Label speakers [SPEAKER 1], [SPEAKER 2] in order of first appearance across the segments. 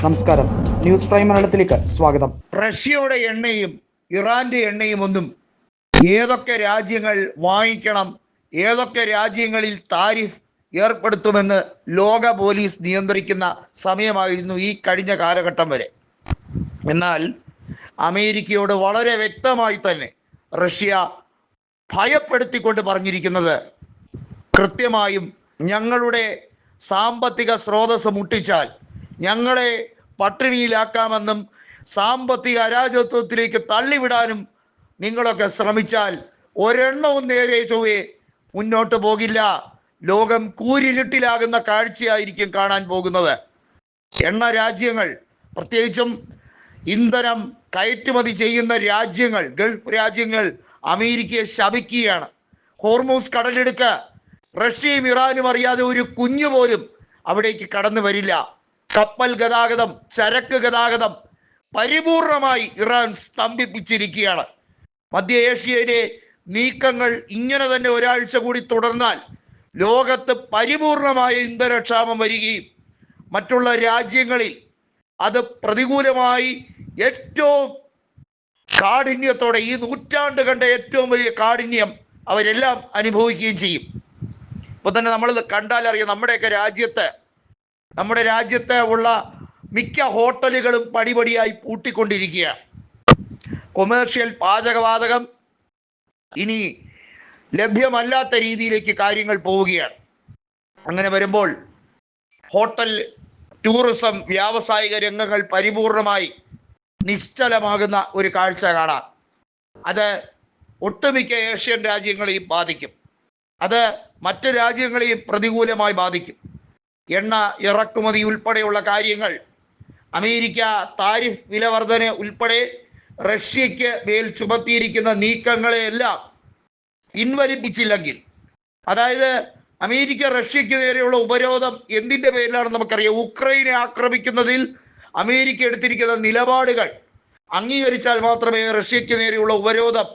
[SPEAKER 1] നമസ്കാരം, news prime മലയാളത്തിലേക്ക് സ്വാഗതം.
[SPEAKER 2] റഷ്യയുടെ എണ്ണയും ഇറാന്റെ എണ്ണയും ഒന്നും ഏതൊക്കെ രാജ്യങ്ങൾ വാങ്ങിക്കണം, ഏതൊക്കെ രാജ്യങ്ങളിൽ താരിഫ് ഏർപ്പെടുത്തുമെന്ന് ലോക പോലീസ് നിയന്ത്രിക്കുന്ന സമയമായിരുന്നു ഈ കഴിഞ്ഞ കാലഘട്ടം വരെ. എന്നാൽ അമേരിക്കയോട് വളരെ വ്യക്തമായി തന്നെ റഷ്യ ഭയപ്പെടുത്തിക്കൊണ്ട് പറഞ്ഞിരിക്കുന്നത് കൃത്യമായും ഞങ്ങളുടെ സാമ്പത്തിക സ്രോതസ് മുട്ടിച്ചാൽ ഞങ്ങളെ പട്ടിണിയിലാക്കാമെന്നും സാമ്പത്തിക അരാജകത്വത്തിലേക്ക് തള്ളിവിടാനും നിങ്ങളൊക്കെ ശ്രമിച്ചാൽ ഒരെണ്ണവും നേരെ ചൊവ്വേ മുന്നോട്ട് പോകില്ല. ലോകം കൂരിരുട്ടിലാകുന്ന കാഴ്ചയായിരിക്കും കാണാൻ പോകുന്നത്. എണ്ണ രാജ്യങ്ങൾ, പ്രത്യേകിച്ചും ഇന്ധനം കയറ്റുമതി ചെയ്യുന്ന രാജ്യങ്ങൾ, ഗൾഫ് രാജ്യങ്ങൾ അമേരിക്കയെ ശപിക്കുകയാണ്. ഹോർമൂസ് കടലെടുക്ക് റഷ്യയും ഇറാനും അറിയാതെ ഒരു കുഞ്ഞു പോലും അവിടേക്ക് കടന്നു വരില്ല. കപ്പൽ ഗതാഗതം, ചരക്ക് ഗതാഗതം പരിപൂർണമായി ഇറാൻ സ്തംഭിപ്പിച്ചിരിക്കുകയാണ്. മധ്യ ഏഷ്യയിലെ നീക്കങ്ങൾ ഇങ്ങനെ തന്നെ ഒരാഴ്ച കൂടി തുടർന്നാൽ ലോകത്ത് പരിപൂർണമായ ഇന്ധനക്ഷാമം വരികയും മറ്റുള്ള രാജ്യങ്ങളിൽ അത് പ്രതികൂലമായി ഏറ്റവും കാഠിന്യത്തോടെ, ഈ നൂറ്റാണ്ട് കണ്ട ഏറ്റവും വലിയ കാഠിന്യം അവരെല്ലാം അനുഭവിക്കുകയും ചെയ്യും. ഇപ്പൊ തന്നെ നമ്മൾ കണ്ടാൽ അറിയാം, നമ്മുടെ രാജ്യത്ത് ഉള്ള മിക്ക ഹോട്ടലുകളും പടിപടിയായി പൂട്ടിക്കൊണ്ടിരിക്കുകയാണ്. കൊമേഴ്ഷ്യൽ പാചകവാതകം ഇനി ലഭ്യമല്ലാത്ത രീതിയിലേക്ക് കാര്യങ്ങൾ പോവുകയാണ്. അങ്ങനെ വരുമ്പോൾ ഹോട്ടൽ, ടൂറിസം, വ്യാവസായിക രംഗങ്ങൾ പരിപൂർണമായി നിശ്ചലമാകുന്ന ഒരു കാഴ്ച കാണാം. അത് ഒട്ടുമിക്ക ഏഷ്യൻ രാജ്യങ്ങളെയും ബാധിക്കും. അത് മറ്റ് രാജ്യങ്ങളെയും പ്രതികൂലമായി ബാധിക്കും. എണ്ണ ഇറക്കുമതി ഉൾപ്പെടെയുള്ള കാര്യങ്ങൾ, അമേരിക്ക താരിഫ് വില വർധന ഉൾപ്പെടെ റഷ്യയ്ക്ക് മേൽ ചുമത്തിയിരിക്കുന്ന നീക്കങ്ങളെയെല്ലാം പിൻവലിപ്പിച്ചില്ലെങ്കിൽ, അതായത് അമേരിക്ക റഷ്യയ്ക്ക് നേരെയുള്ള ഉപരോധം എന്തിൻ്റെ പേരിലാണെന്ന് നമുക്കറിയാം. ഉക്രൈനെ ആക്രമിക്കുന്നതിൽ അമേരിക്ക എടുത്തിരിക്കുന്ന നിലപാടുകൾ അംഗീകരിച്ചാൽ മാത്രമേ റഷ്യയ്ക്ക് നേരെയുള്ള ഉപരോധം,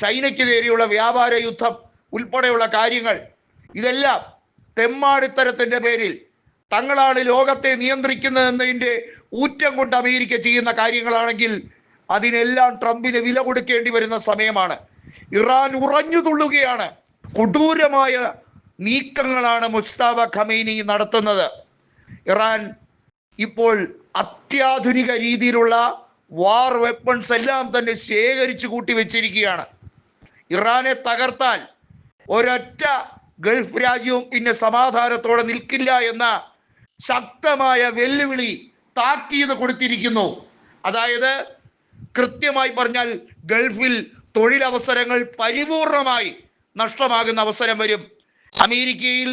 [SPEAKER 2] ചൈനയ്ക്ക് നേരെയുള്ള വ്യാപാര യുദ്ധം ഉൾപ്പെടെയുള്ള കാര്യങ്ങൾ, ഇതെല്ലാം തെമ്മാടിത്തരത്തിൻ്റെ പേരിൽ തങ്ങളാണ് ലോകത്തെ നിയന്ത്രിക്കുന്നതെന്നതിൻ്റെ ഊറ്റം കൊണ്ട് അമേരിക്ക ചെയ്യുന്ന കാര്യങ്ങളാണെങ്കിൽ അതിനെല്ലാം ട്രംപിന് വില കൊടുക്കേണ്ടി വരുന്ന സമയമാണ്. ഇറാൻ ഉറഞ്ഞു തുള്ളുകയാണ്. കൊടൂരമായ നീക്കങ്ങളാണ് മുസ്തഫ ഖമേനി നടത്തുന്നത്. ഇറാൻ ഇപ്പോൾ അത്യാധുനിക രീതിയിലുള്ള വാർ വെപ്പൺസ് എല്ലാം തന്നെ ശേഖരിച്ചു കൂട്ടി വെച്ചിരിക്കുകയാണ്. ഇറാനെ തകർത്താൽ ഒരൊറ്റ ഗൾഫ് രാജ്യവും പിന്നെ സമാധാനത്തോടെ നിൽക്കില്ല എന്ന ശക്തമായ വെല്ലുവിളി, താക്കീത് കൊടുത്തിരിക്കുന്നു. അതായത് കൃത്യമായി പറഞ്ഞാൽ ഗൾഫിൽ തൊഴിലവസരങ്ങൾ പരിപൂർണമായി നഷ്ടമാകുന്ന അവസരം വരും. അമേരിക്കയിൽ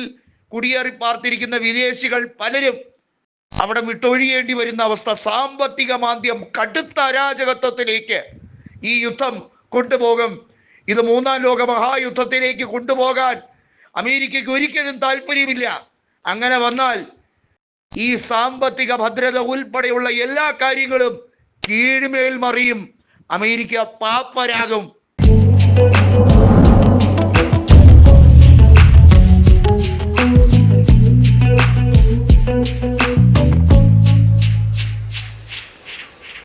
[SPEAKER 2] കുടിയേറി പാർത്തിരിക്കുന്ന വിദേശികൾ പലരും അവിടെ വിട്ടൊഴിയേണ്ടി വരുന്ന അവസ്ഥ, സാമ്പത്തിക മാന്ദ്യം, കടുത്ത അരാജകത്വത്തിലേക്ക് ഈ യുദ്ധം കൊണ്ടുപോകും. ഇത് മൂന്നാം ലോക മഹായുദ്ധത്തിലേക്ക് കൊണ്ടുപോകാൻ അമേരിക്കയ്ക്ക് ഒരിക്കലും താല്പര്യമില്ല. അങ്ങനെ വന്നാൽ ഈ സാമ്പത്തിക ഭദ്രത ഉൾപ്പെടെയുള്ള എല്ലാ കാര്യങ്ങളും കീഴ്മേൽ മറിയും. അമേരിക്ക പാപ്പരാകും.